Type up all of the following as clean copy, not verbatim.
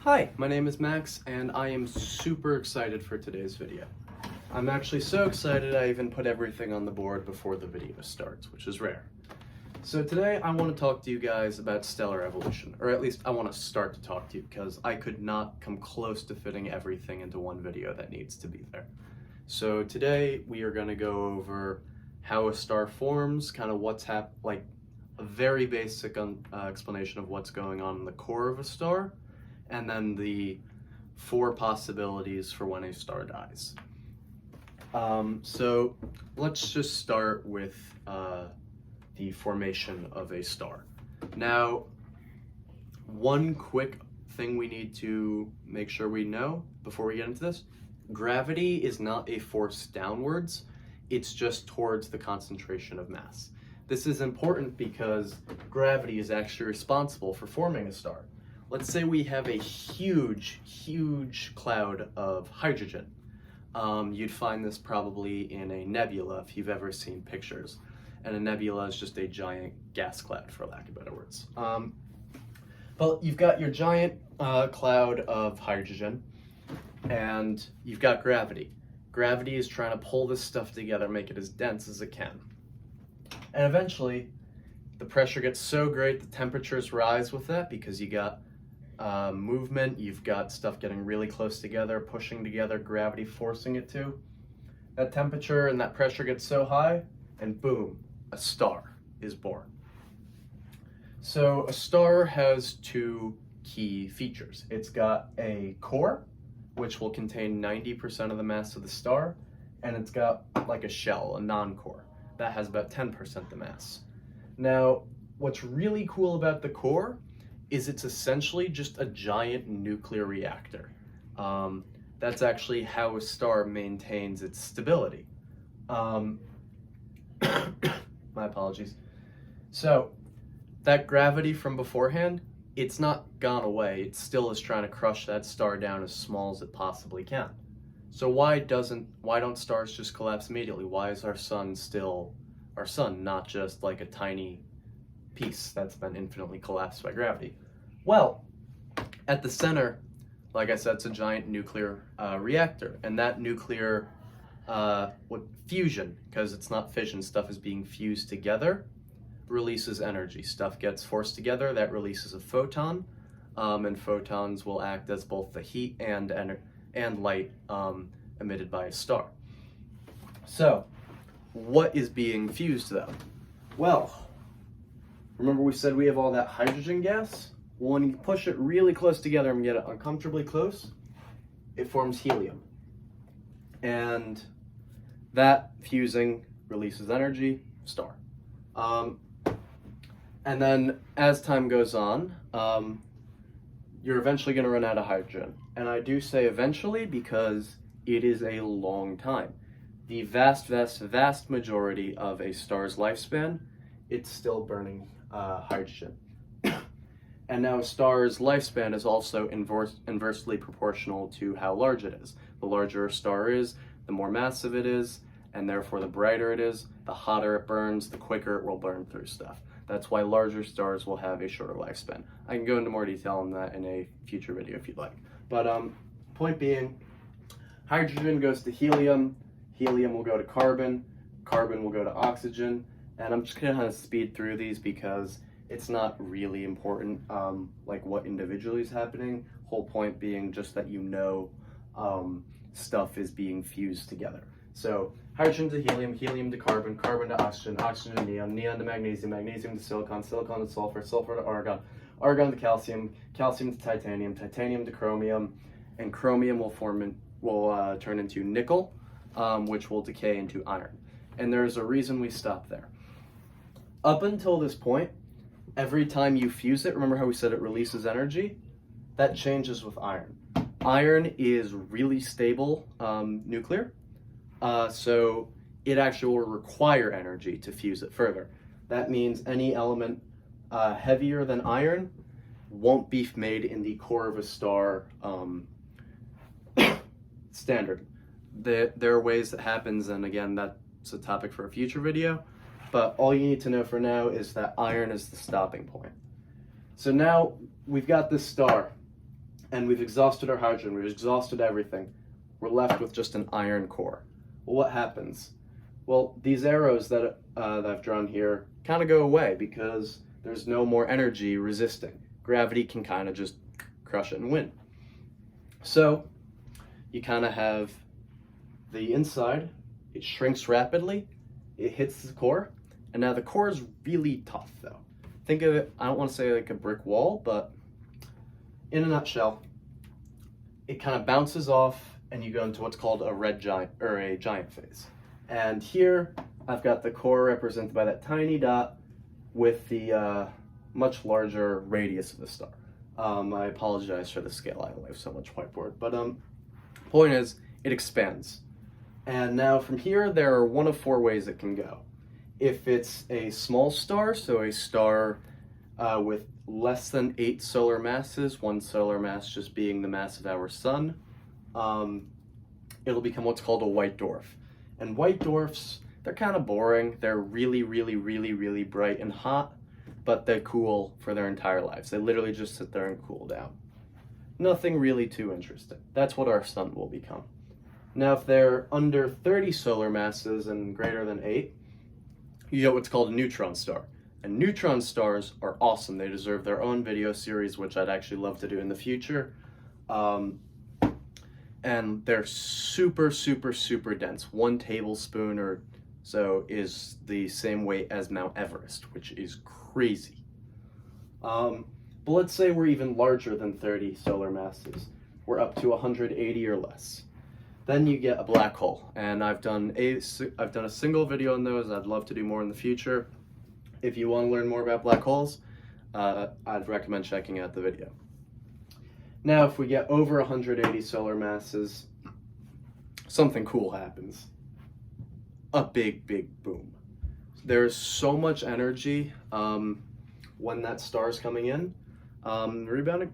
Hi, my name is Max, and I am super excited for today's video. I'm actually so excited I even put everything on the board before the video starts, which is rare. So today I want to talk to you guys about stellar evolution, or at least I want to start to talk to you because I could not come close to fitting everything into one video that needs to be there. So today we are going to go over how a star forms, kind of what's like a very basic explanation of what's going on in the core of a star, and then the 4 possibilities for when a star dies. So let's just start with the formation of a star. Now, one quick thing we need to make sure we know before we get into this: gravity is not a force downwards, it's just towards the concentration of mass. This is important because gravity is actually responsible for forming a star. Let's say we have a huge cloud of hydrogen. You'd find this probably in a nebula if you've ever seen pictures. And a nebula is just a giant gas cloud, for lack of better words. Well, you've got your giant cloud of hydrogen, and you've got gravity. Gravity is trying to pull this stuff together, make it as dense as it can. And eventually, the pressure gets so great, the temperatures rise with that because you got movement, you've got stuff getting really close together, pushing together, gravity forcing it to. That temperature and that pressure gets so high, and boom, a star is born. So a star has 2 key features. It's got a core, which will contain 90% of the mass of the star, and it's got like a shell, a non-core, that has about 10% the mass. Now, what's really cool about the core is it's essentially just a giant nuclear reactor. That's actually how a star maintains its stability. My apologies. So, that gravity from beforehand, it's not gone away. It still is trying to crush that star down as small as it possibly can. So why don't stars just collapse immediately? Why is our sun still our sun, not just like a tiny piece that's been infinitely collapsed by gravity? Well, at the center, like I said, it's a giant nuclear reactor, and that nuclear fusion, because it's not fission, stuff is being fused together, releases energy. Stuff gets forced together, that releases a photon, and photons will act as both the heat and light emitted by a star. So, what is being fused though? Well, remember we said we have all that hydrogen gas? Well, when you push it really close together and get it uncomfortably close, it forms helium. And that fusing releases energy, star. And then as time goes on, you're eventually going to run out of hydrogen. And I do say eventually because it is a long time. The vast majority of a star's lifespan, it's still burning hydrogen. And now a star's lifespan is also inversely proportional to how large it is. The larger a star is, the more massive it is, and therefore the brighter it is, the hotter it burns, the quicker it will burn through stuff. That's why larger stars will have a shorter lifespan. I can go into more detail on that in a future video if you'd like. But point being, hydrogen goes to helium, helium will go to carbon, carbon will go to oxygen, and I'm just gonna kind of speed through these because it's not really important like what individually is happening. Whole point being just that you know stuff is being fused together. So hydrogen to helium, helium to carbon, carbon to oxygen, oxygen to neon, neon to magnesium, magnesium to silicon, silicon to sulfur, sulfur to argon, argon to calcium, calcium to titanium, titanium to chromium, and chromium will turn into nickel, which will decay into iron. And there's a reason we stop there. Up until this point, every time you fuse it, remember how we said it releases energy? That changes with iron. Iron is really stable nuclear, so it actually will require energy to fuse it further. That means any element heavier than iron won't be made in the core of a star standard. There are ways that happens, and again, that's a topic for a future video, but all you need to know for now is that iron is the stopping point. So now we've got this star. and we've exhausted our hydrogen, we've exhausted everything. We're left with just an iron core. Well, what happens? Well, these arrows that I've drawn here kind of go away because there's no more energy resisting. Gravity can kind of just crush it and win. So you kind of have the inside, it shrinks rapidly, it hits the core, and now the core is really tough though. Think of it, I don't want to say like a brick wall, but in a nutshell, it kind of bounces off and you go into what's called a red giant, or a giant phase. And here I've got the core represented by that tiny dot with the much larger radius of the star. I apologize for the scale, I only have so much whiteboard, but point is, it expands. And now from here, there are one of 4 ways it can go. If it's a small star, so a star with less than 8 solar masses, 1 solar mass just being the mass of our sun, it'll become what's called a white dwarf. And white dwarfs, they're kind of boring. They're really, really, really, really bright and hot, but they're cool for their entire lives. They literally just sit there and cool down. Nothing really too interesting. That's what our sun will become. Now, if they're under 30 solar masses and greater than 8, you get what's called a neutron star. And neutron stars are awesome. They deserve their own video series, which I'd actually love to do in the future. And they're super, super, super dense. 1 tablespoon or so is the same weight as Mount Everest, which is crazy. But let's say we're even larger than 30 solar masses. We're up to 180 or less. Then you get a black hole, and I've done a single video on those. I'd love to do more in the future. If you want to learn more about black holes, I'd recommend checking out the video. Now, if we get over 180 solar masses, something cool happens. A big, big boom. There's so much energy when that star's coming in, rebounding,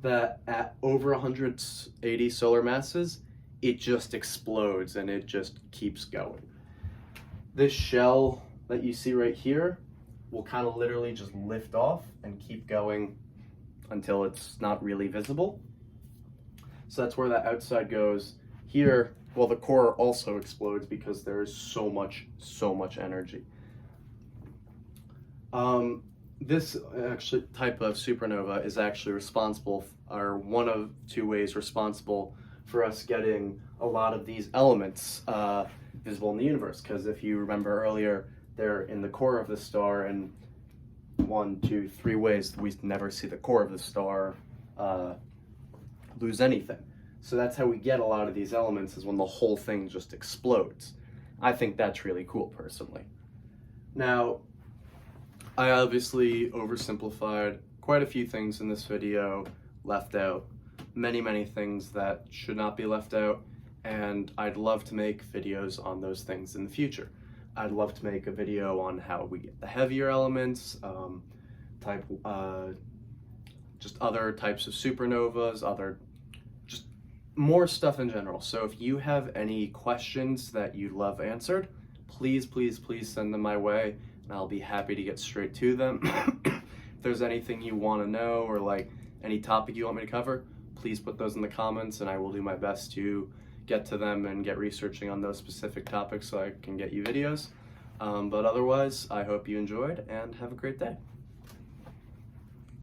that at over 180 solar masses, it just explodes and it just keeps going. This shell that you see right here will kind of literally just lift off and keep going until it's not really visible. So that's where that outside goes. Here, well, the core also explodes because there is so much energy. This actually type of supernova is actually responsible, or one of 2 ways responsible for us getting a lot of these elements visible in the universe. Because if you remember earlier, they're in the core of the star, and 1, 2, 3 ways we never see the core of the star lose anything. So that's how we get a lot of these elements, is when the whole thing just explodes. I think that's really cool, personally. Now, I obviously oversimplified quite a few things in this video, left out many things that should not be left out, and I'd love to make videos on those things in the future. I'd love to make a video on how we get the heavier elements, just other types of supernovas, just more stuff in general. So if you have any questions that you'd love answered, please send them my way, and I'll be happy to get straight to them. If there's anything you want to know, or like any topic you want me to cover, please put those in the comments, and I will do my best to get to them and get researching on those specific topics so I can get you videos. But otherwise, I hope you enjoyed, and have a great day.